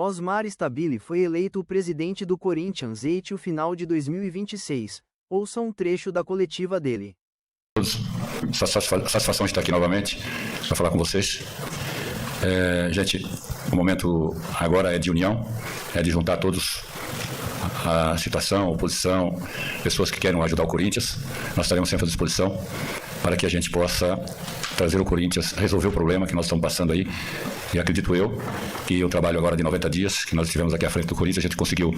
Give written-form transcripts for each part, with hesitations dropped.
Osmar Stabile foi eleito o presidente do Corinthians o final de 2026. Ouça um trecho da coletiva dele. Satisfação de estar aqui novamente para falar com vocês. Gente, o momento agora é de união, é de juntar todos, a situação, a oposição, pessoas que querem ajudar o Corinthians. Nós estaremos sempre à disposição para que a gente possa trazer o Corinthians, resolver o problema que nós estamos passando aí. E acredito eu que o trabalho agora de 90 dias, que nós estivemos aqui à frente do Corinthians, a gente conseguiu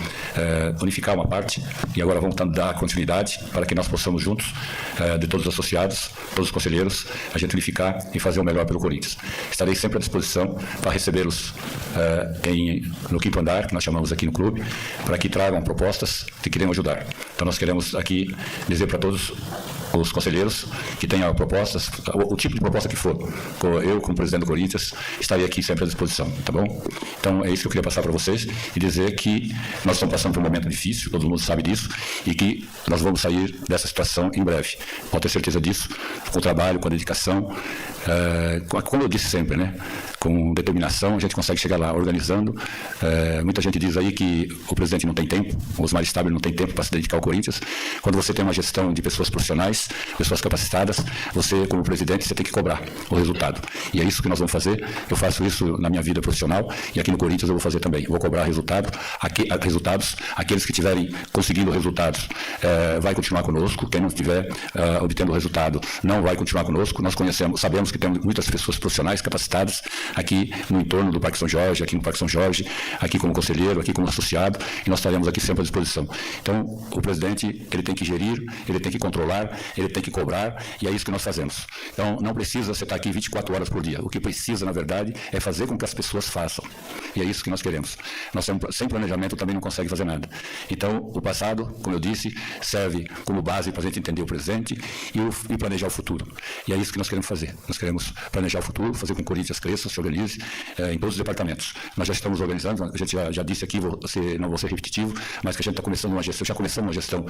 unificar uma parte e agora vamos dar continuidade para que nós possamos juntos, de todos os associados, todos os conselheiros, a gente unificar e fazer o melhor pelo Corinthians. Estarei sempre à disposição para recebê-los no quinto andar, que nós chamamos aqui no clube, para que tragam propostas que queremos ajudar. Então nós queremos aqui dizer para todos os conselheiros que tenham propostas, o tipo de proposta que for. Eu, como presidente do Corinthians, estarei aqui sempre à disposição, tá bom? Então é isso que eu queria passar para vocês e dizer que nós estamos passando por um momento difícil, todo mundo sabe disso, e que nós vamos sair dessa situação em breve. Pode ter certeza disso, com o trabalho, com a dedicação, como eu disse sempre, né? Com determinação, a gente consegue chegar lá organizando. Muita gente diz aí que o presidente não tem tempo, o Osmar Stabile não tem tempo para se dedicar ao Corinthians. Quando você tem uma gestão de pessoas profissionais, pessoas capacitadas, você, como presidente, você tem que cobrar o resultado. E é isso que nós vamos fazer. Eu faço isso na minha vida profissional e aqui no Corinthians eu vou fazer também. Eu vou cobrar resultados. Aqueles que estiverem conseguindo resultados vai continuar conosco. Quem não estiver obtendo resultado não vai continuar conosco. Nós sabemos que temos muitas pessoas profissionais capacitadas aqui no entorno do Parque São Jorge, aqui no Parque São Jorge, aqui como conselheiro, aqui como associado, e nós estaremos aqui sempre à disposição. Então, o presidente, ele tem que gerir, ele tem que controlar, ele tem que cobrar, e é isso que nós fazemos. Então, não precisa você estar aqui 24 horas por dia. O que precisa, na verdade, é fazer com que as pessoas façam. E é isso que nós queremos. Nós, sem planejamento, também não consegue fazer nada. Então, o passado, como eu disse, serve como base para a gente entender o presente e planejar o futuro. E é isso que nós queremos fazer. Nós queremos planejar o futuro, fazer com que o Corinthians cresça, se organize em todos os departamentos. Nós já estamos organizando, a gente já disse aqui, não vou ser repetitivo, mas que a gente está começando uma gestão, já começamos uma gestão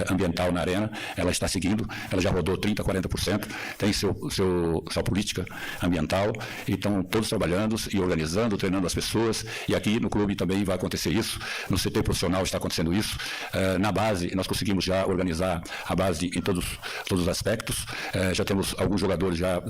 ambiental na Arena, ela está seguindo, ela já rodou 30%, 40%, tem sua política ambiental, e estão todos trabalhando e organizando, treinando as pessoas, e aqui no clube também vai acontecer isso, no CT profissional está acontecendo isso, na base nós conseguimos já organizar a base em todos os aspectos, já temos alguns jogadores já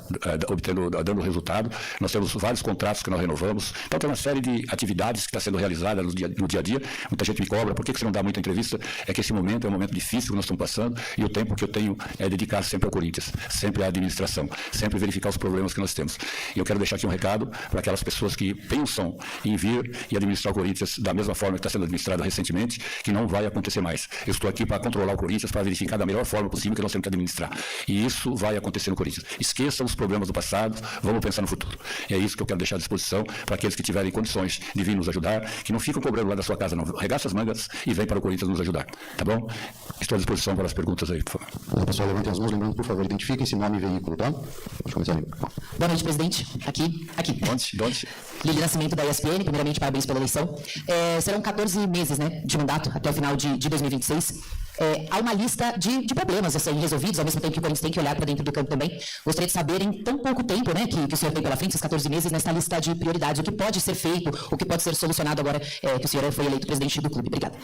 dando resultado, nós temos vários contratos que nós renovamos, então tem uma série de atividades que está sendo realizada no dia a dia. Muita gente me cobra, por que você não dá muita entrevista? É que esse momento é um momento difícil que nós estamos passando, e o tempo que eu tenho é dedicar sempre ao Corinthians, sempre à administração, sempre verificar os problemas que nós temos. E eu quero deixar aqui um recado para aquelas pessoas que pensam em vir e administrar o Corinthians da mesma forma que está sendo administrado recentemente, que não vai acontecer mais. Eu estou aqui para controlar o Corinthians, para verificar da melhor forma possível que nós temos que administrar. E isso vai acontecer no Corinthians. Esqueçam os problemas do passado, vamos pensar no futuro. E é isso que eu quero deixar à disposição para aqueles que tiverem condições de vir nos ajudar, que não ficam cobrando lá da sua casa, não. Regaça as mangas e vem para o Corinthians nos ajudar. Tá bom? Estou à disposição para as perguntas aí, por favor. Pessoal, levantem as mãos, lembrando, por favor, identifiquem-se, nome e veículo, tá? Pode começar aí. Boa noite, presidente. Aqui. De onde? Lili Nascimento, da ESPN. Primeiramente, parabéns pela eleição. Serão 14 meses, né, de mandato até o final de 2026. Há uma lista de problemas a serem resolvidos, ao mesmo tempo que o Corinthians tem que olhar para dentro do campo também. Gostaria de saber, em tão pouco tempo, né, que o senhor tem pela frente, esses 14 meses, nessa lista de prioridades, o que pode ser feito, o que pode ser solucionado agora que o senhor foi eleito presidente do clube. Obrigada.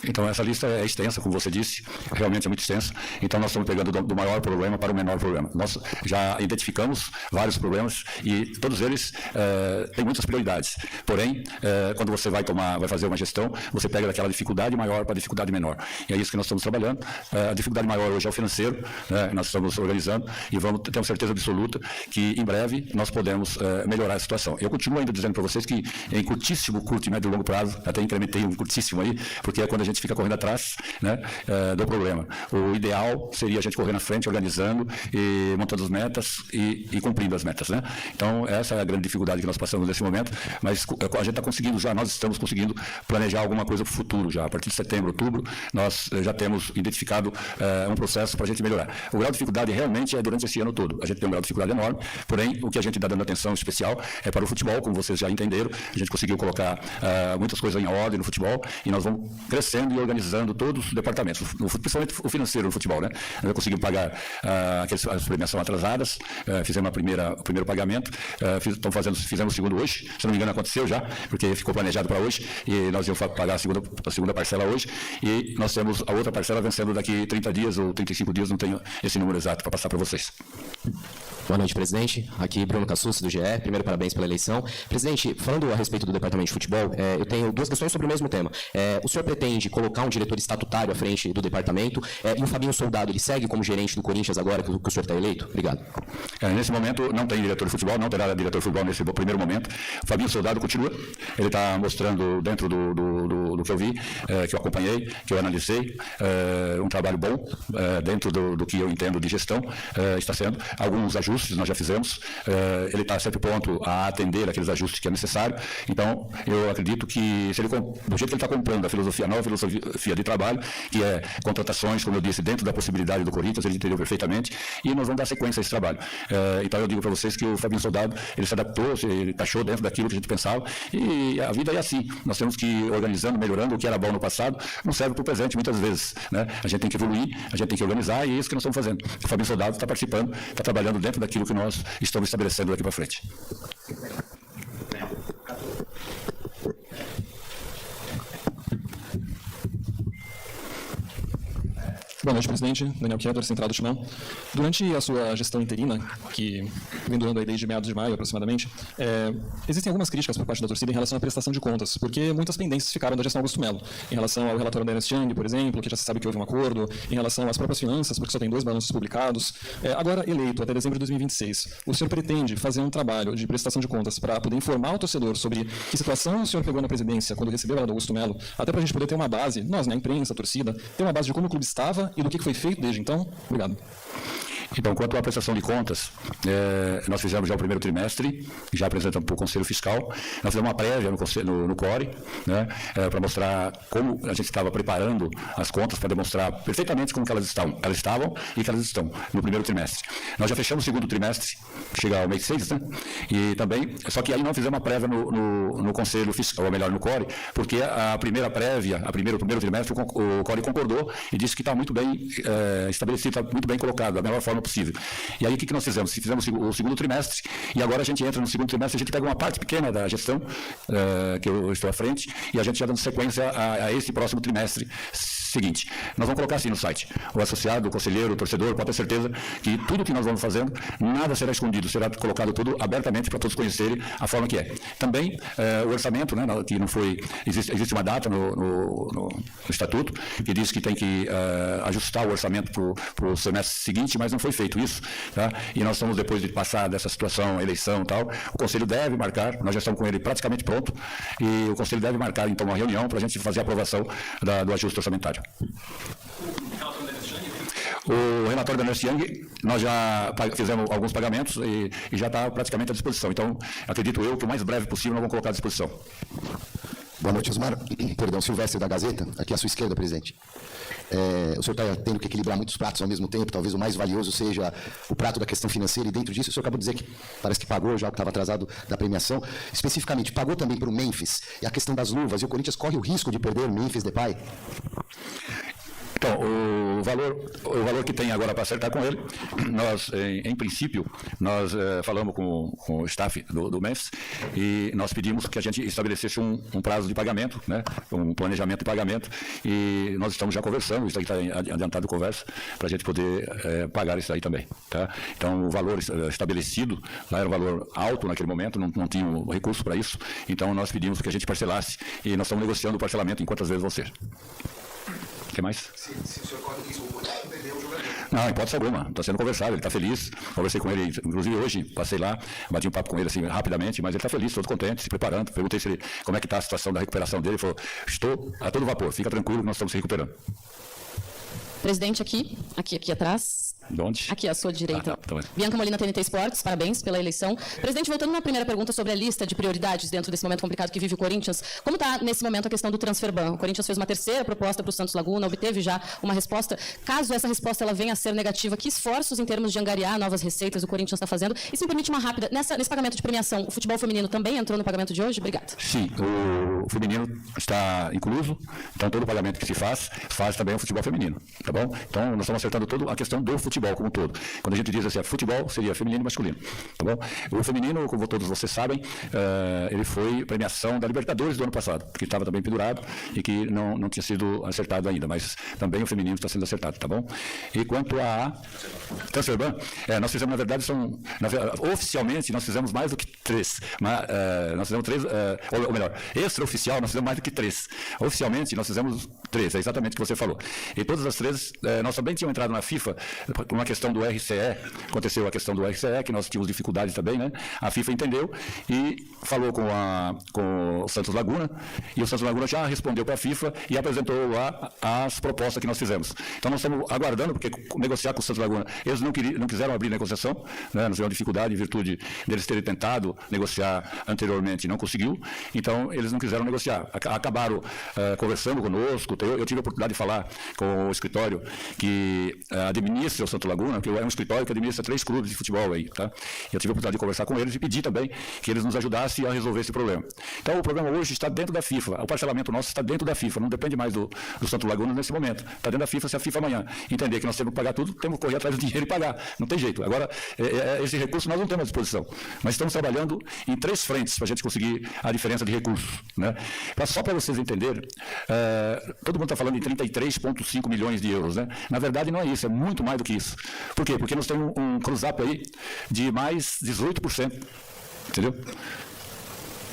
Então, essa lista é extensa, como você disse, realmente é muito extensa. Então, nós estamos pegando do maior problema para o menor problema. Nós já identificamos vários problemas e todos eles têm muitas prioridades. Porém, quando você vai fazer uma gestão, você pega daquela dificuldade maior para a dificuldade menor. E é isso que nós estamos trabalhando. A dificuldade maior hoje é o financeiro, né? Nós estamos organizando e temos certeza absoluta que, em breve, nós podemos melhorar a situação. Eu continuo ainda dizendo para vocês que, em curto, médio e longo prazo, até incrementei um curtíssimo aí, porque é quando a gente fica correndo atrás, né, do problema. O ideal seria a gente correr na frente, organizando e montando as metas e cumprindo as metas, né? Então, essa é a grande dificuldade que nós passamos nesse momento, mas a gente está conseguindo já, nós estamos conseguindo planejar alguma coisa para o futuro já. A partir de setembro, outubro, nós já temos identificado um processo para a gente melhorar. O grau de dificuldade realmente é durante esse ano todo. A gente tem um grau de dificuldade enorme, porém, o que a gente está dando atenção especial é para o futebol, como vocês já entenderam. A gente conseguiu colocar muitas coisas em ordem no futebol e nós vamos crescer estabelecendo e organizando todos os departamentos, principalmente o financeiro no futebol, né? Nós conseguimos pagar as premiações atrasadas, fizemos o primeiro pagamento, fizemos o segundo hoje, se não me engano aconteceu já, porque ficou planejado para hoje, e nós íamos pagar a segunda parcela hoje, e nós temos a outra parcela vencendo daqui 30 dias ou 35 dias, não tenho esse número exato para passar para vocês. Boa noite, presidente. Aqui Bruno Cassucci, do GE. Primeiro, parabéns pela eleição. Presidente, falando a respeito do Departamento de Futebol, eu tenho duas questões sobre o mesmo tema. O senhor pretende colocar um diretor estatutário à frente do departamento, e o Fabinho Soldado, ele segue como gerente do Corinthians agora que o senhor está eleito? Obrigado. Nesse momento, não tem diretor de futebol, não terá diretor de futebol nesse primeiro momento. O Fabinho Soldado continua. Ele está mostrando, dentro do que eu vi, que eu acompanhei, que eu analisei, um trabalho bom, dentro do que eu entendo de gestão, está sendo. Alguns ajustes nós já fizemos, ele está sempre pronto a atender aqueles ajustes que é necessário, então eu acredito que se ele, do jeito que ele está comprando a nova filosofia de trabalho, que é contratações, como eu disse, dentro da possibilidade do Corinthians, ele entendeu perfeitamente, e nós vamos dar sequência a esse trabalho. Então eu digo para vocês que o Fabinho Soldado, ele se adaptou, ele encaixou dentro daquilo que a gente pensava, e a vida é assim, nós temos que ir organizando, melhorando o que era bom no passado, não serve para o presente muitas vezes, né? A gente tem que evoluir, a gente tem que organizar, e é isso que nós estamos fazendo. O Fabinho Soldado está participando, está trabalhando dentro daquilo que nós estamos estabelecendo daqui para frente. Boa noite, presidente. Daniel Kedor, Central do Timão. Durante a sua gestão interina, que vem durando aí desde meados de maio aproximadamente, existem algumas críticas por parte da torcida em relação à prestação de contas, porque muitas pendências ficaram da gestão Augusto Melo, em relação ao relatório da Ernst Young, por exemplo, que já se sabe que houve um acordo, em relação às próprias finanças, porque só tem 2 balanços publicados. Agora, eleito até dezembro de 2026, o senhor pretende fazer um trabalho de prestação de contas para poder informar o torcedor sobre que situação o senhor pegou na presidência quando recebeu ela do Augusto Melo, até para a gente poder ter uma base, nós, na imprensa, a torcida, ter uma base de como o clube estava e do que foi feito desde então? Obrigado. Então, quanto à prestação de contas, nós fizemos já o primeiro trimestre, já apresentamos para o Conselho Fiscal, nós fizemos uma prévia no CORE, né, para mostrar como a gente estava preparando as contas, para demonstrar perfeitamente como que elas estavam e que elas estão no primeiro trimestre. Nós já fechamos o segundo trimestre, chega ao mês 6, né, e também, só que aí não fizemos uma prévia no Conselho Fiscal, ou melhor, no CORE, porque a primeira prévia, o primeiro trimestre, o CORE concordou e disse que está muito bem estabelecido, está muito bem colocado, da melhor forma possível. E aí o que nós fizemos? Fizemos o segundo trimestre, e agora a gente entra no segundo trimestre, a gente pega uma parte pequena da gestão, que eu estou à frente, e a gente já dando sequência a esse próximo trimestre seguinte. Nós vamos colocar assim no site. O associado, o conselheiro, o torcedor, pode ter certeza que tudo que nós vamos fazendo, nada será escondido, será colocado tudo abertamente para todos conhecerem a forma que é. Também o orçamento, né, que não foi... Existe uma data no estatuto que diz que tem que ajustar o orçamento para o semestre seguinte, mas não foi feito isso. Tá? E nós estamos, depois de passar dessa situação, eleição e tal, o Conselho deve marcar, nós já estamos com ele praticamente pronto, e o Conselho deve marcar, então, uma reunião para a gente fazer a aprovação do ajuste orçamentário. O relatório da Ernst Young, nós já fizemos alguns pagamentos e já está praticamente à disposição. Então, acredito eu que o mais breve possível nós vamos colocar à disposição. Boa noite, Osmar. Perdão, Silvestre da Gazeta, aqui à sua esquerda, presidente. O senhor está tendo que equilibrar muitos pratos ao mesmo tempo, talvez o mais valioso seja o prato da questão financeira, e dentro disso o senhor acabou de dizer que parece que pagou já o que estava atrasado da premiação. Especificamente, pagou também para o Memphis, e a questão das luvas, e o Corinthians corre o risco de perder o Memphis Depay? Então, o valor que tem agora para acertar com ele, nós, em princípio, nós falamos com o staff do Memphis e nós pedimos que a gente estabelecesse um prazo de pagamento, né, um planejamento de pagamento, e nós estamos já conversando, isso aqui está adiantado conversa, para a gente poder pagar isso aí também. Tá? Então, o valor estabelecido, lá era um valor alto naquele momento, não tinha recurso para isso, então nós pedimos que a gente parcelasse, e nós estamos negociando o parcelamento em quantas vezes vão ser. O que mais? Se o senhor corre o risco, o perder o jogador. Não, hipótese alguma. Está sendo conversado, ele está feliz. Conversei com ele, inclusive hoje, passei lá, bati um papo com ele assim rapidamente, mas ele está feliz, todo contente, se preparando. Perguntei se ele, como é que está a situação da recuperação dele. Ele falou, estou a todo vapor, fica tranquilo que nós estamos se recuperando. Presidente, aqui atrás. De onde? Aqui à sua direita. Tá bem. Bianca Molina, TNT Esportes, parabéns pela eleição. Presidente, voltando na primeira pergunta sobre a lista de prioridades dentro desse momento complicado que vive o Corinthians, como está nesse momento a questão do transferban? O Corinthians fez uma terceira proposta para o Santos Laguna, obteve já uma resposta. Caso essa resposta ela venha a ser negativa, que esforços em termos de angariar novas receitas o Corinthians está fazendo? E se me permite uma rápida, nesse pagamento de premiação, o futebol feminino também entrou no pagamento de hoje? Obrigada. Sim, o feminino está incluso, então todo o pagamento que se faz também o futebol feminino, tá bom? Então nós estamos acertando toda a questão do futebol como um todo. Quando a gente diz assim, futebol seria feminino e masculino, tá bom? O feminino, como todos vocês sabem, ele foi premiação da Libertadores do ano passado, que estava também pendurado e que não tinha sido acertado ainda, mas também o feminino está sendo acertado, tá bom? E quanto a transferban, nós fizemos, na verdade, oficialmente nós fizemos mais do que 3, nós fizemos 3, ou melhor, extraoficial nós fizemos mais do que 3. Oficialmente nós fizemos 3, é exatamente o que você falou. E todas as 3, nós também tínhamos entrado na FIFA por uma questão do RCE, aconteceu a questão do RCE, que nós tínhamos dificuldades também, né? A FIFA entendeu e falou com o Santos Laguna, e o Santos Laguna já respondeu para a FIFA e apresentou lá as propostas que nós fizemos. Então nós estamos aguardando, porque negociar com o Santos Laguna, eles não quiseram abrir negociação, né? Nós tivemos dificuldade em virtude deles terem tentado negociar anteriormente e não conseguiu, então eles não quiseram negociar. Acabaram conversando conosco, eu tive a oportunidade de falar com o escritório que administra o Santos Laguna, que é um escritório que administra 3 clubes de futebol aí, tá? Eu tive a oportunidade de conversar com eles e pedir também que eles nos ajudassem a resolver esse problema. Então o problema hoje está dentro da FIFA, o parcelamento nosso está dentro da FIFA, não depende mais do Santos Laguna nesse momento, está dentro da FIFA. Se a FIFA amanhã entender que nós temos que pagar tudo, temos que correr atrás do dinheiro e pagar, não tem jeito. Agora, esse recurso nós não temos à disposição, mas estamos trabalhando em 3 frentes para a gente conseguir a diferença de recursos, né? Só para vocês entenderem, todo mundo está falando em 33,5 milhões de euros, né? Na verdade não é isso, é muito mais do que isso. Por quê? Porque nós temos um cruzap aí de mais 18%, entendeu?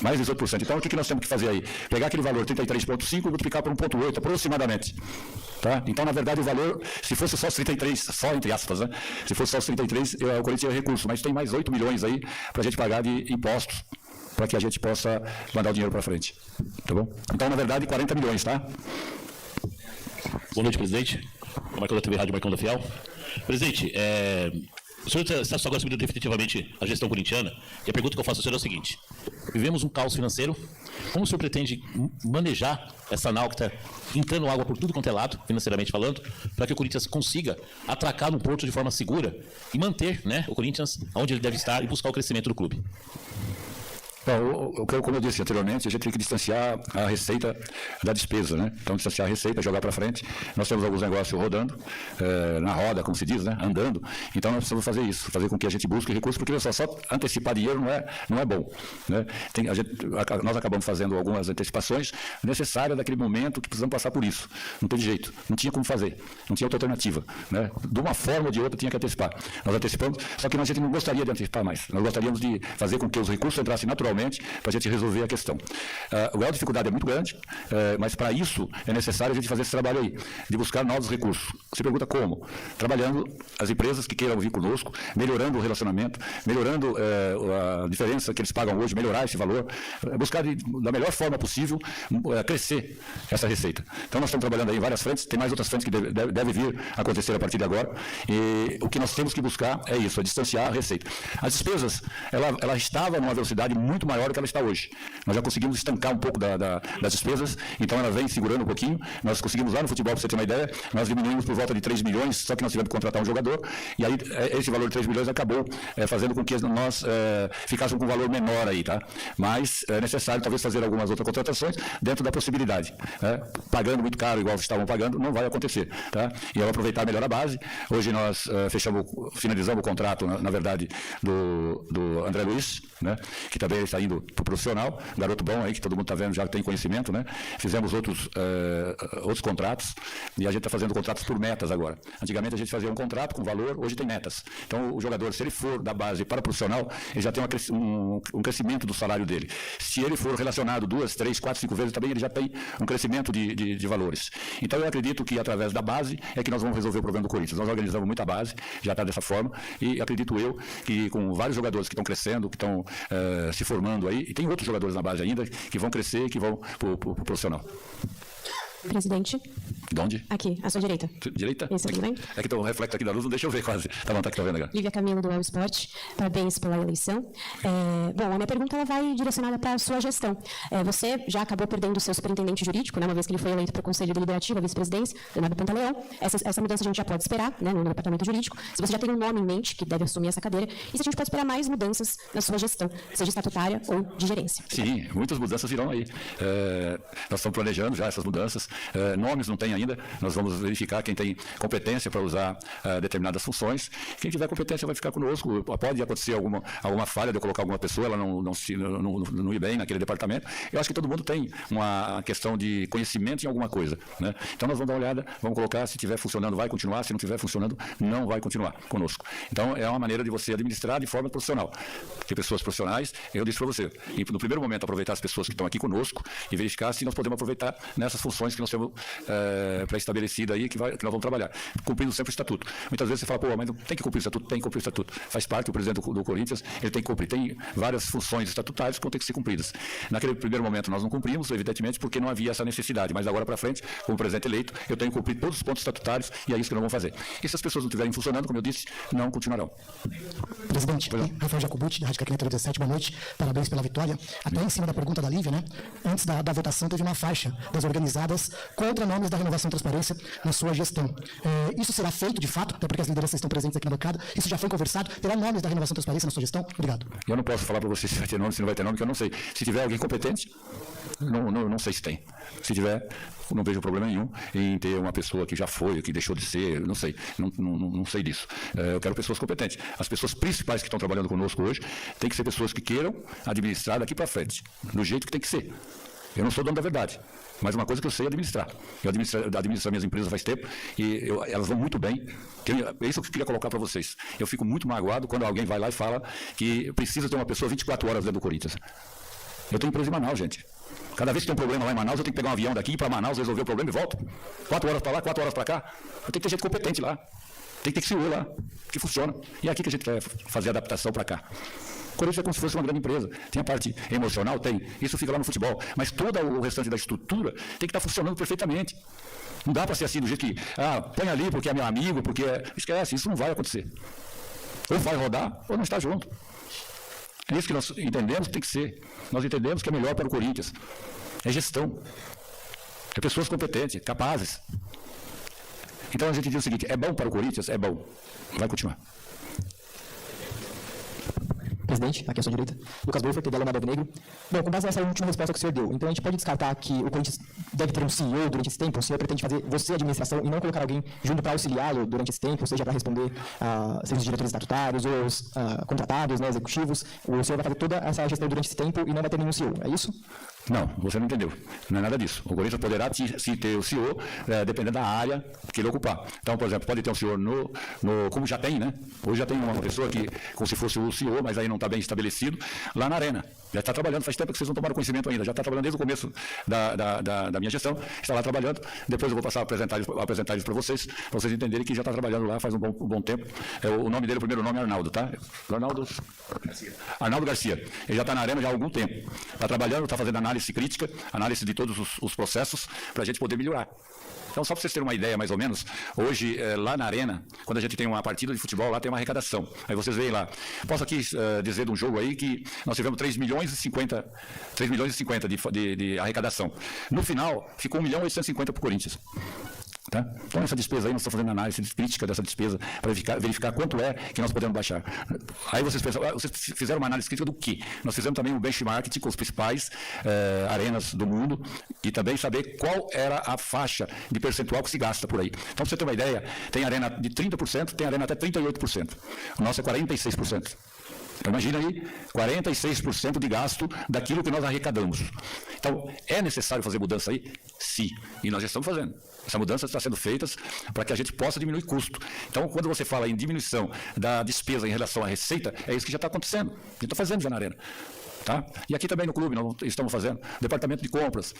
Mais 18%. Então, o que nós temos que fazer aí? Pegar aquele valor 33,5 e multiplicar por 1,8, aproximadamente. Tá? Então, na verdade, o valor, se fosse só os 33, só entre aspas, né? Se fosse só os 33, o Corinthians é recurso, mas tem mais 8 milhões aí para a gente pagar de impostos, para que a gente possa mandar o dinheiro para frente. Tá bom? Então, na verdade, 40 milhões, tá? Boa noite, presidente. Marcão da TV Rádio, Marcão da Fiel. Presidente, o senhor está agora assumindo definitivamente a gestão corintiana, e a pergunta que eu faço ao senhor é o seguinte: vivemos um caos financeiro, como o senhor pretende manejar essa nau que está entrando água por tudo quanto é lado, financeiramente falando, para que o Corinthians consiga atracar no porto de forma segura e manter, né, o Corinthians onde ele deve estar e buscar o crescimento do clube? Bom, como eu disse anteriormente, a gente tem que distanciar a receita da despesa, né? Então, distanciar a receita, jogar para frente. Nós temos alguns negócios rodando, na roda, como se diz, né? Andando. Então, nós precisamos fazer isso, fazer com que a gente busque recursos, porque só antecipar dinheiro não é bom, né? Nós acabamos fazendo algumas antecipações necessárias daquele momento que precisamos passar por isso. Não tem jeito, não tinha como fazer, não tinha outra alternativa, né? De uma forma ou de outra tinha que antecipar. Nós antecipamos, só que a gente não gostaria de antecipar mais. Nós gostaríamos de fazer com que os recursos entrassem naturalmente para a gente resolver a questão. O grau de dificuldade é muito grande, mas para isso é necessário a gente fazer esse trabalho aí, de buscar novos recursos. Você pergunta como? Trabalhando as empresas que queiram vir conosco, melhorando o relacionamento, melhorando a diferença que eles pagam hoje, melhorar esse valor, buscar da melhor forma possível crescer essa receita. Então nós estamos trabalhando aí em várias frentes, tem mais outras frentes que devem vir a acontecer a partir de agora, e o que nós temos que buscar é isso, é distanciar a receita. As despesas, ela estava numa velocidade muito maior do que ela está hoje. Nós já conseguimos estancar um pouco das despesas, então ela vem segurando um pouquinho. Nós conseguimos lá no futebol, para você ter uma ideia, nós diminuímos por volta de 3 milhões, só que nós tivemos que contratar um jogador, e aí esse valor de 3 milhões acabou fazendo com que nós ficássemos com um valor menor aí, tá? Mas é necessário talvez fazer algumas outras contratações dentro da possibilidade. Pagando muito caro, igual estavam pagando, não vai acontecer, tá? E eu vou aproveitar melhor a base. Hoje nós finalizamos o contrato, na verdade, do André Luiz, né? Que também está indo para o profissional, garoto bom aí, que todo mundo está vendo, já tem conhecimento, né? Fizemos outros contratos, e a gente está fazendo contratos por metas agora. Antigamente a gente fazia um contrato com valor, hoje tem metas. Então o jogador, se ele for da base para o profissional, ele já tem um crescimento do salário dele. Se ele for relacionado 2, 3, 4, 5 vezes, também ele já tem um crescimento de valores. Então eu acredito que através da base é que nós vamos resolver o problema do Corinthians. Nós organizamos muita base, já está dessa forma, e acredito eu que com vários jogadores que estão crescendo, que estão se formando aí, e tem outros jogadores na base ainda que vão crescer e que vão para o profissional. Presidente, De onde? aqui, à sua direita. Direita? Isso, tudo bem? É que tem um reflexo aqui da luz, não deixa eu ver quase. Tá bom, tá aqui, tá vendo agora. Lívia Camilo, do El Sport. Parabéns pela eleição. Bom, a minha pergunta ela vai direcionada para a sua gestão. Você já acabou perdendo o seu superintendente jurídico, né, uma vez que ele foi eleito para o Conselho Deliberativo, a vice-presidência, Leonardo Pantaleão. Essa mudança a gente já pode esperar, né, no departamento jurídico. Se você já tem um nome em mente que deve assumir essa cadeira, e se a gente pode esperar mais mudanças na sua gestão, seja estatutária ou de gerência. Sim, muitas mudanças virão aí. Nós estamos planejando já essas mudanças. Nomes não tem ainda. Nós vamos verificar quem tem competência para usar determinadas funções. Quem tiver competência vai ficar conosco. Pode acontecer alguma falha de eu colocar alguma pessoa, ela não ir bem naquele departamento. Eu acho que todo mundo tem uma questão de conhecimento em alguma coisa, né? Então nós vamos dar uma olhada, vamos colocar, se estiver funcionando vai continuar, se não estiver funcionando não vai continuar conosco. Então é uma maneira de você administrar de forma profissional. Ter pessoas profissionais, eu disse para você, e no primeiro momento aproveitar as pessoas que estão aqui conosco e verificar se nós podemos aproveitar nessas funções que nós temos pré-estabelecidas aí, que nós vamos trabalhar, cumprindo sempre o estatuto. Muitas vezes você fala, pô, mas não tem que cumprir o estatuto, tem que cumprir o estatuto. Faz parte, o presidente do Corinthians, ele tem que cumprir. Tem várias funções estatutárias que vão ter que ser cumpridas. Naquele primeiro momento nós não cumprimos, evidentemente, porque não havia essa necessidade, mas agora para frente, como presidente eleito, eu tenho que cumprir todos os pontos estatutários e é isso que nós vamos fazer. E se as pessoas não estiverem funcionando, como eu disse, não continuarão. Presidente, Rafael Jacobucci, da Rádio Caquineta 17, boa noite, parabéns pela vitória. Até em cima da pergunta da Lívia, né? Antes da votação teve uma faixa das organizadas contra nomes da renovação e transparência na sua gestão. Isso será feito de fato, até porque as lideranças estão presentes aqui na bancada, isso já foi conversado, terá nomes da renovação e transparência na sua gestão? Obrigado. Eu não posso falar para você se vai ter nome, se não vai ter nome, que eu não sei. Se tiver alguém competente, não sei se tem. Se tiver, não vejo problema nenhum em ter uma pessoa que já foi, que deixou de ser, não sei, não sei disso. Eu quero pessoas competentes. As pessoas principais que estão trabalhando conosco hoje têm que ser pessoas que queiram administrar daqui para frente, do jeito que tem que ser. Eu não sou dono da verdade, mas uma coisa que eu sei é administrar. Eu administro minhas empresas faz tempo e elas vão muito bem. É isso que eu queria colocar para vocês. Eu fico muito magoado quando alguém vai lá e fala que precisa ter uma pessoa 24 horas dentro do Corinthians. Eu tenho empresa em Manaus, gente. Cada vez que tem um problema lá em Manaus, eu tenho que pegar um avião daqui para Manaus, resolver o problema e volto. 4 horas para lá, 4 horas para cá. Eu tenho que ter gente competente lá. Tem que ter CEO lá, que funciona. E é aqui que a gente quer fazer a adaptação para cá. O Corinthians é como se fosse uma grande empresa. Tem a parte emocional? Tem. Isso fica lá no futebol. Mas todo o restante da estrutura tem que estar funcionando perfeitamente. Não dá para ser assim, do jeito que, põe ali porque é meu amigo, porque é... Esquece, isso não vai acontecer. Ou vai rodar, ou não está junto. É isso que nós entendemos que tem que ser. Nós entendemos que é melhor para o Corinthians. É gestão. É pessoas competentes, capazes. Então a gente diz o seguinte, é bom para o Corinthians? É bom. Vai continuar. Presidente, aqui à sua direita, Lucas Bolfer, da Lomada Negro. Bom, com base nessa última resposta que o senhor deu, então a gente pode descartar que o Corinthians deve ter um CEO durante esse tempo? O senhor pretende fazer você a administração e não colocar alguém junto para auxiliá-lo durante esse tempo, seja para responder a os diretores estatutários ou os contratados, né, executivos? O senhor vai fazer toda essa gestão durante esse tempo e não vai ter nenhum CEO, é isso? Não, você não entendeu. Não é nada disso. O Corinthians poderá se ter o CEO dependendo da área que ele ocupar. Então, por exemplo, pode ter um CEO como já tem, né? Hoje já tem uma pessoa que, como se fosse o CEO, mas aí não está bem estabelecido, lá na Arena. Já está trabalhando, faz tempo que vocês não tomaram conhecimento ainda, já está trabalhando desde o começo da minha gestão, está lá trabalhando. Depois eu vou passar a apresentar isso para vocês entenderem que já está trabalhando lá faz um bom tempo. O nome dele, o primeiro nome é Arnaldo, tá? Arnaldo Garcia. Ele já está na Arena já há algum tempo. Está trabalhando, está fazendo análise crítica, análise de todos os processos, para a gente poder melhorar. Então, só para vocês terem uma ideia, mais ou menos, hoje, lá na Arena, quando a gente tem uma partida de futebol, lá tem uma arrecadação. Aí vocês veem lá. Posso aqui dizer de um jogo aí que nós tivemos 3 milhões e 50 de arrecadação. No final, ficou 1.850.000 para o Corinthians. Tá? Então, essa despesa aí, nós estamos fazendo análise crítica dessa despesa para verificar quanto é que nós podemos baixar. Aí vocês pensam, vocês fizeram uma análise crítica do quê? Nós fizemos também um benchmark com os principais arenas do mundo e também saber qual era a faixa de percentual que se gasta por aí. Então, para você ter uma ideia, tem arena de 30%, tem arena até 38%. O nosso é 46%. Então, imagina aí, 46% de gasto daquilo que nós arrecadamos. Então, é necessário fazer mudança aí? Sim. E nós já estamos fazendo. Essa mudança está sendo feita para que a gente possa diminuir custo. Então, quando você fala em diminuição da despesa em relação à receita, é isso que já está acontecendo. A gente está fazendo já na Arena. Tá? E aqui também no clube nós estamos fazendo departamento de compras,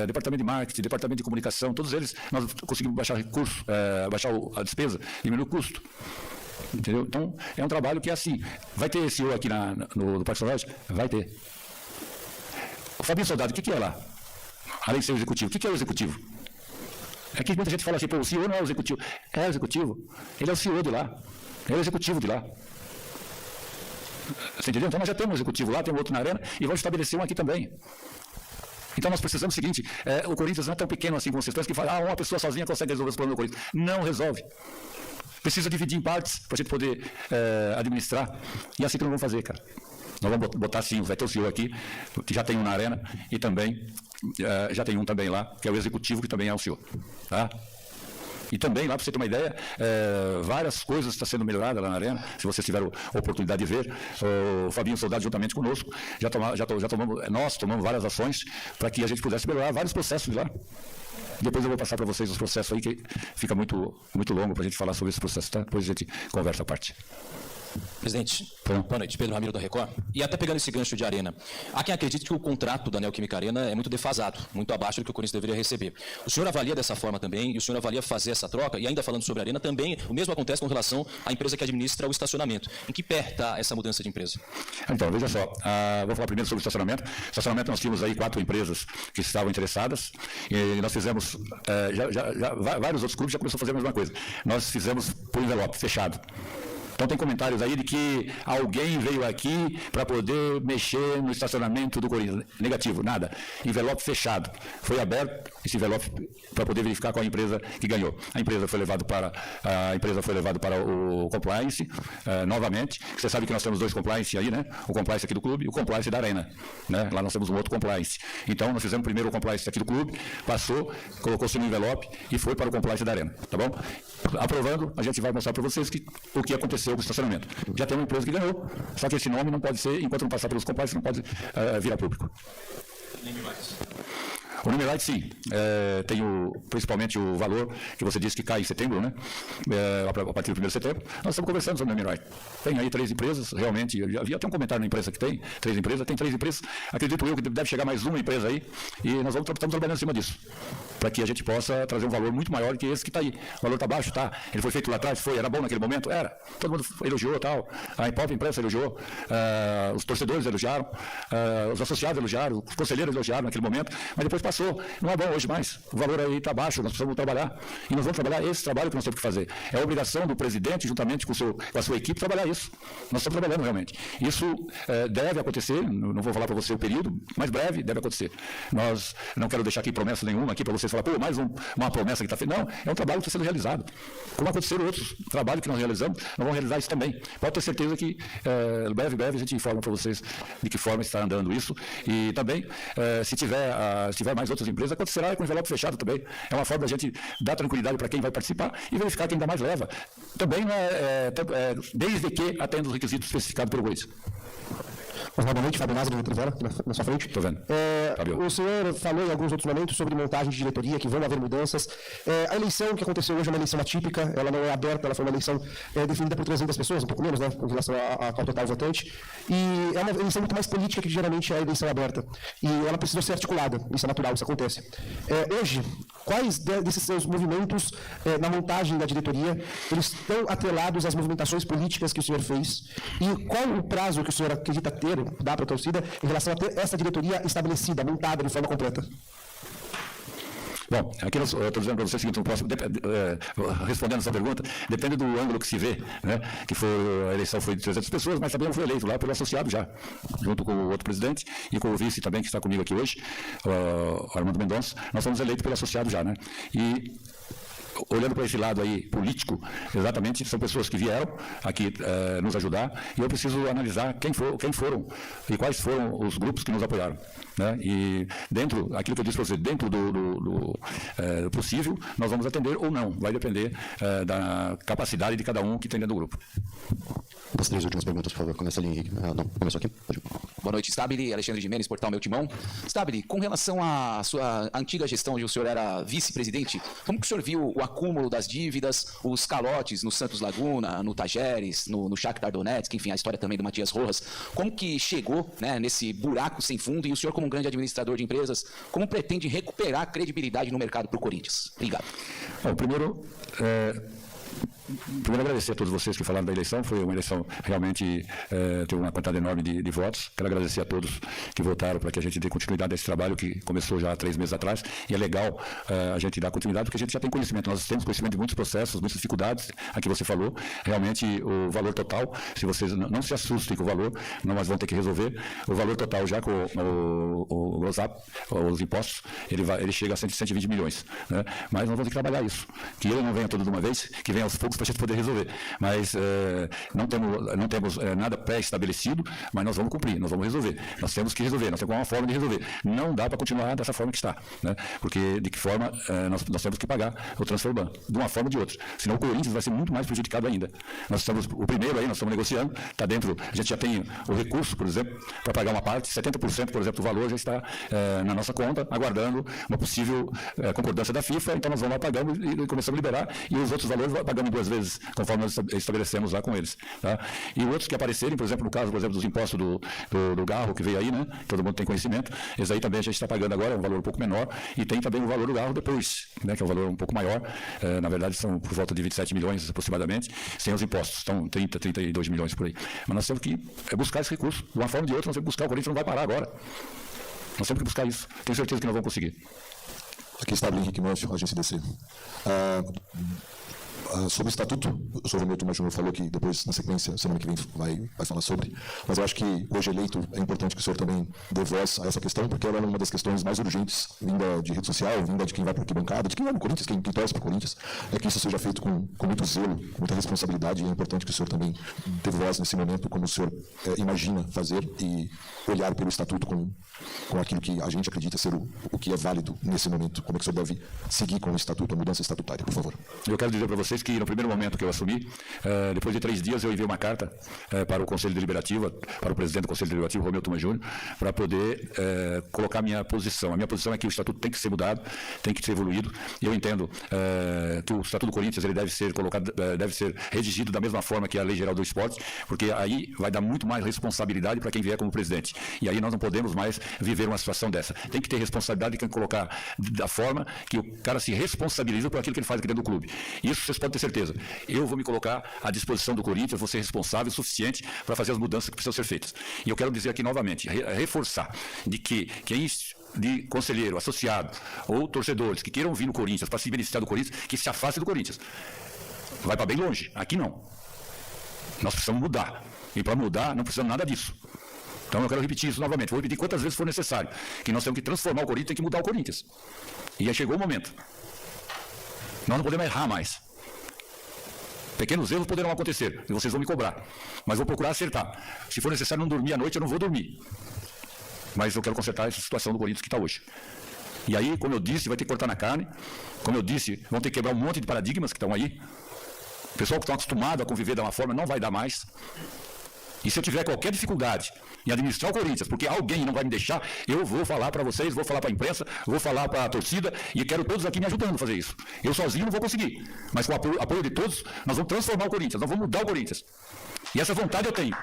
departamento de marketing, departamento de comunicação, todos eles nós conseguimos baixar recurso, baixar a despesa, diminuir o custo. Entendeu? Então, é um trabalho que é assim. Vai ter CEO aqui no Parque Solange? Vai ter. O Fabinho Soldado, o que é lá? Além de ser o executivo, o que é o executivo? É que muita gente fala assim, pô, o CEO não é o executivo. É o executivo. Ele é o CEO de lá. É o executivo de lá. Você entendeu? Então nós já temos um executivo lá, tem outro na arena, e vamos estabelecer um aqui também. Então nós precisamos do seguinte, o Corinthians não é tão pequeno assim como vocês pensam, que fala, uma pessoa sozinha consegue resolver os problemas do Corinthians. Não resolve. Precisa dividir em partes para a gente poder administrar. E é assim que nós vamos fazer, cara. Nós vamos botar sim, vai ter o CEO aqui, que já tem um na arena, e também já tem um também lá, que é o executivo, que também é o CEO. Tá? E também, lá para você ter uma ideia, várias coisas estão sendo melhoradas lá na arena, se vocês tiveram a oportunidade de ver. O Fabinho Soldado, juntamente conosco, nós tomamos várias ações para que a gente pudesse melhorar vários processos de lá. Depois eu vou passar para vocês os processos aí, que fica muito longo para a gente falar sobre esse processo, tá? Depois a gente conversa a parte. Presidente, boa noite, Pedro Ramiro da Record. E até pegando esse gancho de Arena, há quem acredite que o contrato da Neoquímica Arena é muito defasado, muito abaixo do que o Corinthians deveria receber. O senhor avalia dessa forma também, e o senhor avalia fazer essa troca, e ainda falando sobre a Arena, também o mesmo acontece com relação à empresa que administra o estacionamento. Em que pé está essa mudança de empresa? Então, veja só, vou falar primeiro sobre o estacionamento. Estacionamento, nós tínhamos aí 4 empresas que estavam interessadas, e nós fizemos, vários outros clubes já começaram a fazer a mesma coisa. Nós fizemos por envelope, fechado. Então tem comentários aí de que alguém veio aqui para poder mexer no estacionamento do Corinthians. Negativo, nada. Envelope fechado. Foi aberto esse envelope para poder verificar qual a empresa que ganhou. A empresa foi levada para o compliance, novamente. Você sabe que nós temos 2 compliance aí, né? O compliance aqui do clube e o compliance da Arena. Né? Lá nós temos um outro compliance. Então nós fizemos primeiro o compliance aqui do clube, passou, colocou-se no envelope e foi para o compliance da Arena. Tá bom? Aprovando, a gente vai mostrar para vocês o que aconteceu com o estacionamento. Já tem uma empresa que ganhou, só que esse nome não pode ser, enquanto não passar pelos compliance, não pode virar público. O Numerite, sim, tem principalmente o valor que você disse que cai em setembro, né? A partir do 1º de setembro. Nós estamos conversando sobre o Numerite. Tem aí 3 empresas, realmente, eu havia até um comentário na imprensa que tem 3 empresas, acredito eu que deve chegar mais uma empresa aí, e nós estamos trabalhando em cima disso, para que a gente possa trazer um valor muito maior que esse que está aí. O valor está baixo, tá? Ele foi feito lá atrás, era bom naquele momento? Era. Todo mundo elogiou, tal. A própria imprensa elogiou, os torcedores elogiaram, os associados elogiaram, os conselheiros elogiaram naquele momento, mas depois passou. Não é bom hoje mais. O valor aí está baixo, nós precisamos trabalhar. E nós vamos trabalhar esse trabalho que nós temos que fazer. É a obrigação do presidente, juntamente com a sua equipe, trabalhar isso. Nós estamos trabalhando realmente. Isso deve acontecer, não vou falar para você o período, mas breve deve acontecer. Nós não quero deixar aqui promessa nenhuma aqui para vocês falar, pô, mais uma promessa que está feita. Não, é um trabalho que está sendo realizado. Como aconteceram outros trabalhos que nós realizamos, nós vamos realizar isso também. Pode ter certeza que breve a gente informa para vocês de que forma está andando isso. E também, se tiver mais outras empresas, acontecerá com o envelope fechado também. É uma forma da gente dar tranquilidade para quem vai participar e verificar quem ainda mais leva. Também, desde que atenda os requisitos especificados pelo Corinthians. Boa noite, Fábio Názaro, na sua frente. Estou vendo. O senhor falou em alguns outros momentos sobre montagem de diretoria, que vão haver mudanças. A eleição que aconteceu hoje é uma eleição atípica, ela não é aberta, ela foi uma eleição definida por 300 pessoas, um pouco menos, né, em relação ao total votante. E é uma eleição muito mais política que geralmente é a eleição aberta. E ela precisa ser articulada, isso é natural, isso acontece. Hoje, quais desses seus movimentos na montagem da diretoria, eles estão atrelados às movimentações políticas que o senhor fez? E qual o prazo que o senhor acredita ter, dá para a torcida, em relação a ter essa diretoria estabelecida, montada de forma completa? Bom, aqui eu estou dizendo para você o seguinte, respondendo essa pergunta, depende do ângulo que se vê, né? Que a eleição foi de 300 pessoas, mas também não foi eleito lá pelo associado já, junto com o outro presidente e com o vice também, que está comigo aqui hoje, o Armando Mendonça, nós fomos eleitos pelo associado já, né? E olhando para esse lado aí político, exatamente, são pessoas que vieram aqui nos ajudar, e eu preciso analisar quem foram e quais foram os grupos que nos apoiaram. Né? E dentro, aquilo que eu disse para você, dentro do possível, nós vamos atender ou não, vai depender da capacidade de cada um que tem dentro do grupo. As 3 últimas perguntas, por favor. Começa ali, Henrique. Não, começou aqui? Boa noite, Stabile, Alexandre Gimenez, Portal Meu Timão. Stabile, com relação à sua antiga gestão, onde o senhor era vice-presidente, como que o senhor viu o acúmulo das dívidas, os calotes no Santos Laguna, no Tajeres, no Shakhtar Donetsk, enfim, a história também do Matias Rojas, como que chegou, né, nesse buraco sem fundo, e o senhor, como um grande administrador de empresas, como pretende recuperar a credibilidade no mercado para o Corinthians? Obrigado. Bom, primeiro, Primeiro, agradecer a todos vocês que falaram da eleição. Foi uma eleição realmente, teve uma quantidade enorme de votos. Quero agradecer a todos que votaram para que a gente dê continuidade a esse trabalho que começou já há 3 meses atrás. E é legal a gente dar continuidade, porque a gente já tem conhecimento. Nós temos conhecimento de muitos processos, muitas dificuldades. Aqui você falou, realmente o valor total, se vocês não se assustem com o valor, nós vamos ter que resolver. O valor total já com o GOZAP, os impostos, ele chega a 120 milhões. Né? Mas nós vamos ter que trabalhar isso. Que ele não venha todo de uma vez, que venha aos poucos para a gente poder resolver. Mas não temos nada pré-estabelecido, mas nós vamos cumprir, nós vamos resolver. Nós temos que resolver, nós temos uma forma de resolver. Não dá para continuar dessa forma que está. Né? Porque de que forma nós temos que pagar o transfer ban, de uma forma ou de outra. Senão o Corinthians vai ser muito mais prejudicado ainda. Nós estamos, o primeiro aí, nós estamos negociando, está dentro, a gente já tem o recurso, por exemplo, para pagar uma parte, 70%, por exemplo, do valor já está na nossa conta, aguardando uma possível concordância da FIFA, então nós vamos lá pagando e começamos a liberar, e os outros valores pagamos 2 vezes, conforme nós estabelecemos lá com eles. Tá? E outros que aparecerem, por exemplo, no caso, por exemplo, dos impostos do Garro, que veio aí, né? Todo mundo tem conhecimento, esse aí também a gente está pagando agora, é um valor um pouco menor, e tem também o valor do Garro depois, né? Que é um valor um pouco maior, na verdade são por volta de 27 milhões aproximadamente, sem os impostos, estão 32 milhões por aí. Mas nós temos que buscar esse recurso, de uma forma ou de outra, nós temos que buscar, o Corinthians não vai parar agora. Nós temos que buscar isso, tenho certeza que nós vamos conseguir. Aqui está o Henrique Manfio, agência DC. Sobre o estatuto, o senhor Romeu Tomás Júnior falou que depois, na sequência, semana que vem, vai falar sobre, mas eu acho que hoje eleito é importante que o senhor também dê voz a essa questão, porque ela é uma das questões mais urgentes, vinda de rede social, vinda de quem vai para a arquibancada, de quem vai no Corinthians, quem torce para o Corinthians, é que isso seja feito com muito zelo, com muita responsabilidade, e é importante que o senhor também dê voz nesse momento, como o senhor imagina fazer e olhar pelo estatuto com aquilo que a gente acredita ser o que é válido nesse momento. Como é que o senhor deve seguir com o estatuto, a mudança estatutária, por favor? Eu quero dizer para vocês que no primeiro momento que eu assumi, depois de 3 dias eu enviei uma carta para o Conselho Deliberativo, para o presidente do Conselho Deliberativo, Romeu Tomás Júnior, para poder colocar minha posição. A minha posição é que o estatuto tem que ser mudado, tem que ser evoluído. Eu entendo que o estatuto do Corinthians ele deve ser colocado, deve ser redigido da mesma forma que a Lei Geral do Esporte, porque aí vai dar muito mais responsabilidade para quem vier como presidente. E aí nós não podemos mais viver uma situação dessa. Tem que ter responsabilidade de quem colocar da forma que o cara se responsabiliza por aquilo que ele faz aqui dentro do clube. Isso vocês podem ter certeza. Eu vou me colocar à disposição do Corinthians, vou ser responsável o suficiente para fazer as mudanças que precisam ser feitas. E eu quero dizer aqui novamente, reforçar, de que quem de conselheiro, associado ou torcedores que queiram vir no Corinthians para se beneficiar do Corinthians, que se afaste do Corinthians. Vai para bem longe. Aqui não. Nós precisamos mudar. E para mudar, não precisamos nada disso. Então eu quero repetir isso novamente. Vou repetir quantas vezes for necessário. Que nós temos que transformar o Corinthians, tem que mudar o Corinthians. E aí chegou o momento. Nós não podemos errar mais. Pequenos erros poderão acontecer, e vocês vão me cobrar. Mas vou procurar acertar. Se for necessário não dormir à noite, eu não vou dormir. Mas eu quero consertar essa situação do Corinthians que está hoje. E aí, como eu disse, vai ter que cortar na carne. Como eu disse, vão ter que quebrar um monte de paradigmas que estão aí. O pessoal que está acostumado a conviver de uma forma não vai dar mais. E se eu tiver qualquer dificuldade em administrar o Corinthians, porque alguém não vai me deixar, eu vou falar para vocês, vou falar para a imprensa, vou falar para a torcida, e quero todos aqui me ajudando a fazer isso. Eu sozinho não vou conseguir, mas com o apoio de todos, nós vamos transformar o Corinthians, nós vamos mudar o Corinthians. E essa vontade eu tenho.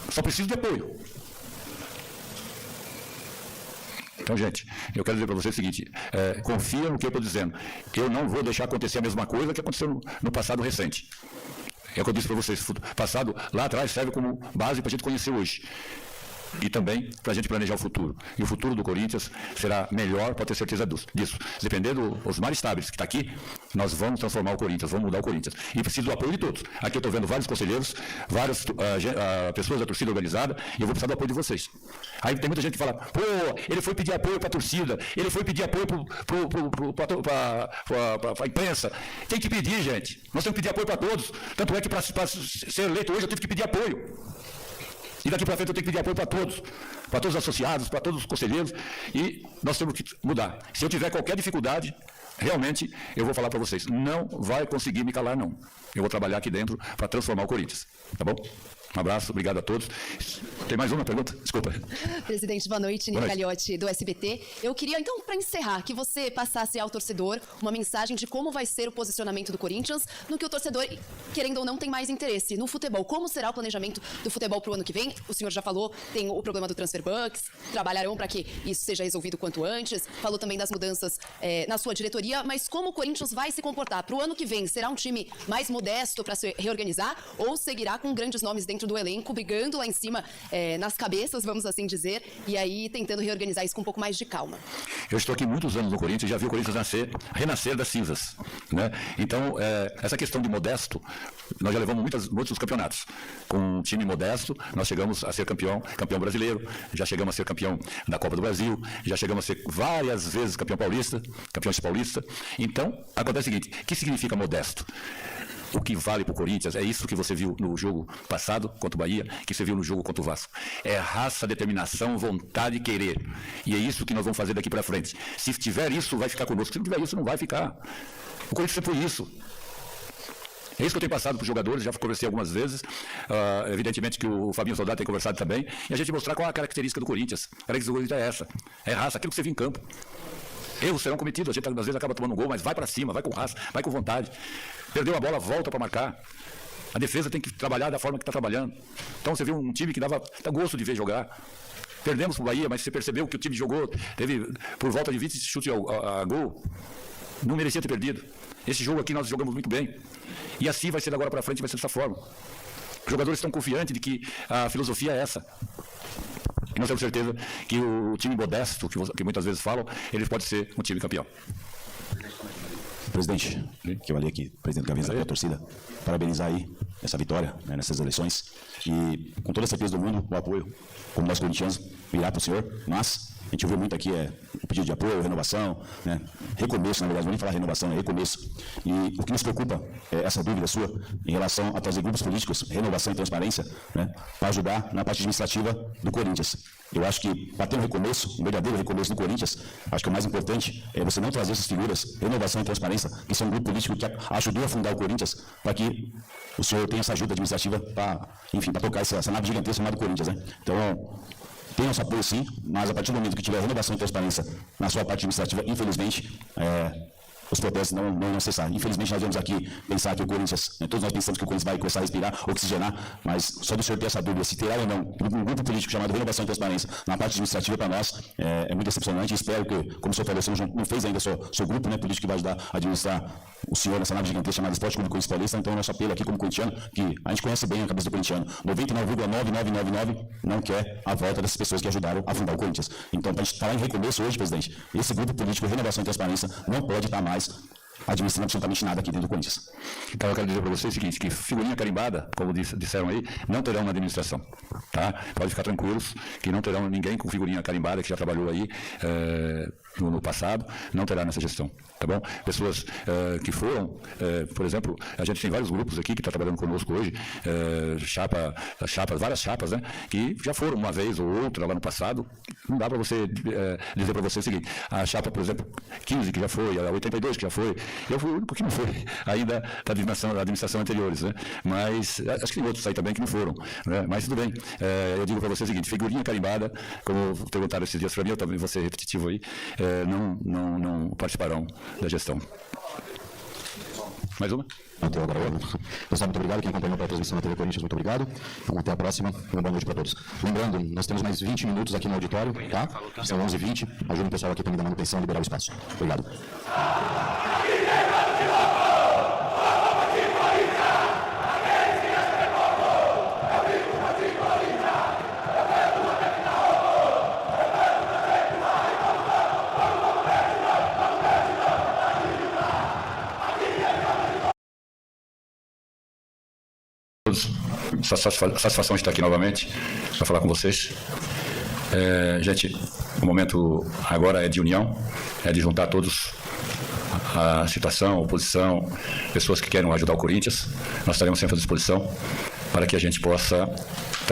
Só preciso de apoio. Então, gente, eu quero dizer para vocês o seguinte, confia no que eu estou dizendo. Eu não vou deixar acontecer a mesma coisa que aconteceu no passado recente. É o que eu disse para vocês, passado lá atrás serve como base para a gente conhecer hoje. E também para a gente planejar o futuro. E o futuro do Corinthians será melhor, pode ter certeza disso. Dependendo do Osmar Stabile, que está aqui, nós vamos transformar o Corinthians, vamos mudar o Corinthians. E preciso do apoio de todos. Aqui eu estou vendo vários conselheiros, várias pessoas da torcida organizada, e eu vou precisar do apoio de vocês. Aí tem muita gente que fala, pô, ele foi pedir apoio para a torcida, ele foi pedir apoio para a imprensa. Tem que pedir, gente. Nós temos que pedir apoio para todos. Tanto é que para ser eleito hoje eu tive que pedir apoio. E daqui para frente eu tenho que pedir apoio para todos os associados, para todos os conselheiros, e nós temos que mudar. Se eu tiver qualquer dificuldade, realmente, eu vou falar para vocês, não vai conseguir me calar, não. Eu vou trabalhar aqui dentro para transformar o Corinthians, tá bom? Um abraço, obrigado a todos. Tem mais uma pergunta? Desculpa. Presidente, boa noite. Nini Gagliotti, do SBT. Eu queria, então, para encerrar, que você passasse ao torcedor uma mensagem de como vai ser o posicionamento do Corinthians, no que o torcedor, querendo ou não, tem mais interesse. No futebol, como será o planejamento do futebol para o ano que vem? O senhor já falou, tem o problema do transfer bucks, trabalharão para que isso seja resolvido quanto antes. Falou também das mudanças na sua diretoria, mas como o Corinthians vai se comportar para o ano que vem? Será um time mais modesto para se reorganizar ou seguirá com grandes nomes dentro do elenco, brigando lá em cima nas cabeças, vamos assim dizer, e aí tentando reorganizar isso com um pouco mais de calma? Eu estou aqui muitos anos no Corinthians e já vi o Corinthians renascer das cinzas, né? Então, essa questão de modesto, nós já levamos muitos campeonatos. Com um time modesto, nós chegamos a ser campeão brasileiro, já chegamos a ser campeão da Copa do Brasil, já chegamos a ser várias vezes campeões paulista. Então, acontece o seguinte, o que significa modesto? O que vale para o Corinthians é isso que você viu no jogo passado contra o Bahia, que você viu no jogo contra o Vasco. É raça, determinação, vontade e querer. E é isso que nós vamos fazer daqui para frente. Se tiver isso, vai ficar conosco. Se não tiver isso, não vai ficar. O Corinthians sempre foi isso. É isso que eu tenho passado para os jogadores, já conversei algumas vezes, evidentemente que o Fabinho Soldado tem conversado também, e a gente mostrar qual a característica do Corinthians. A característica do Corinthians é essa. É raça, aquilo que você viu em campo. Erros serão cometidos, a gente às vezes acaba tomando um gol, mas vai para cima, vai com raça, vai com vontade. Perdeu a bola, volta para marcar. A defesa tem que trabalhar da forma que está trabalhando. Então você viu um time que dá gosto de ver jogar. Perdemos para o Bahia, mas você percebeu que o time jogou, teve por volta de 20 chutes a gol. Não merecia ter perdido. Esse jogo aqui nós jogamos muito bem. E assim vai ser agora para frente, vai ser dessa forma. Os jogadores estão confiantes de que a filosofia é essa. E nós temos certeza que o time modesto, que muitas vezes falam, ele pode ser um time campeão. Presidente, que eu ali aqui, presidente Gavina, da torcida, parabenizar aí essa vitória, né, nessas eleições. E com toda a certeza do mundo, o apoio, como nós corintianos, virá para o senhor, mas a gente ouviu muito aqui o pedido de apoio, renovação, né? Recomeço, na verdade, não vou nem falar renovação, é recomeço. E o que nos preocupa é essa dúvida sua em relação a trazer grupos políticos, renovação e transparência, né? Para ajudar na parte administrativa do Corinthians. Eu acho que, para ter um recomeço, um verdadeiro recomeço do Corinthians, acho que o mais importante é você não trazer essas figuras, renovação e transparência, que são um grupo político que ajudou a fundar o Corinthians, para que o senhor tenha essa ajuda administrativa para, enfim, para tocar essa nave gigantesca chamada Corinthians, né? Então, tem nosso apoio sim, mas a partir do momento que tiver renovação e transparência na sua parte administrativa, infelizmente, os protestos não vão cessar. Infelizmente, nós vamos aqui pensar que o Corinthians, todos nós pensamos que o Corinthians vai começar a respirar, oxigenar, mas só do senhor ter essa dúvida, se terá ou não um grupo político chamado Renovação e Transparência na parte administrativa, para nós é muito decepcionante. Espero que, como o senhor falou, você não fez ainda seu grupo, né, político que vai ajudar a administrar o senhor nessa nave gigantesca chamada Esporte Clube Corinthians Paulista. Então, nosso apelo aqui como corintiano, que a gente conhece bem a cabeça do corintiano, 99,9999 não quer a volta dessas pessoas que ajudaram a fundar o Corinthians. Então, para a gente falar em recomeço hoje, presidente, esse grupo político Renovação e Transparência não pode estar mais administrando absolutamente nada aqui dentro do Corinthians. Então eu quero dizer para vocês o seguinte, que figurinha carimbada, como disseram aí, não terão na administração, tá? Pode ficar tranquilos que não terão ninguém com figurinha carimbada que já trabalhou aí no passado, não terá nessa gestão, tá bom? Pessoas que foram, por exemplo, a gente tem vários grupos aqui que estão trabalhando conosco hoje, várias chapas, né? Que já foram uma vez ou outra lá no passado. Não dá para você dizer para você o seguinte, a chapa, por exemplo, 15 que já foi, a 82 que já foi, eu fui o único que não foi ainda da administração anteriores, né? Mas acho que tem outros aí também que não foram, né? Mas tudo bem. Eu digo para você o seguinte, figurinha carimbada, como perguntaram esses dias para mim, eu também vou ser repetitivo aí, não participarão da gestão. Mais uma? Até agora. Pessoal, muito obrigado. Quem acompanhou a transmissão da TV Corinthians, muito obrigado. Então, até a próxima. Uma boa noite para todos. Lembrando, nós temos mais 20 minutos aqui no auditório, tá? São 11h20. Ajuda o pessoal aqui também da manutenção a liberar o espaço. Obrigado. Satisfação de estar aqui novamente para falar com vocês. Gente, o momento agora é de união, é de juntar todos, a situação, a oposição, pessoas que querem ajudar o Corinthians. Nós estaremos sempre à disposição para que a gente possa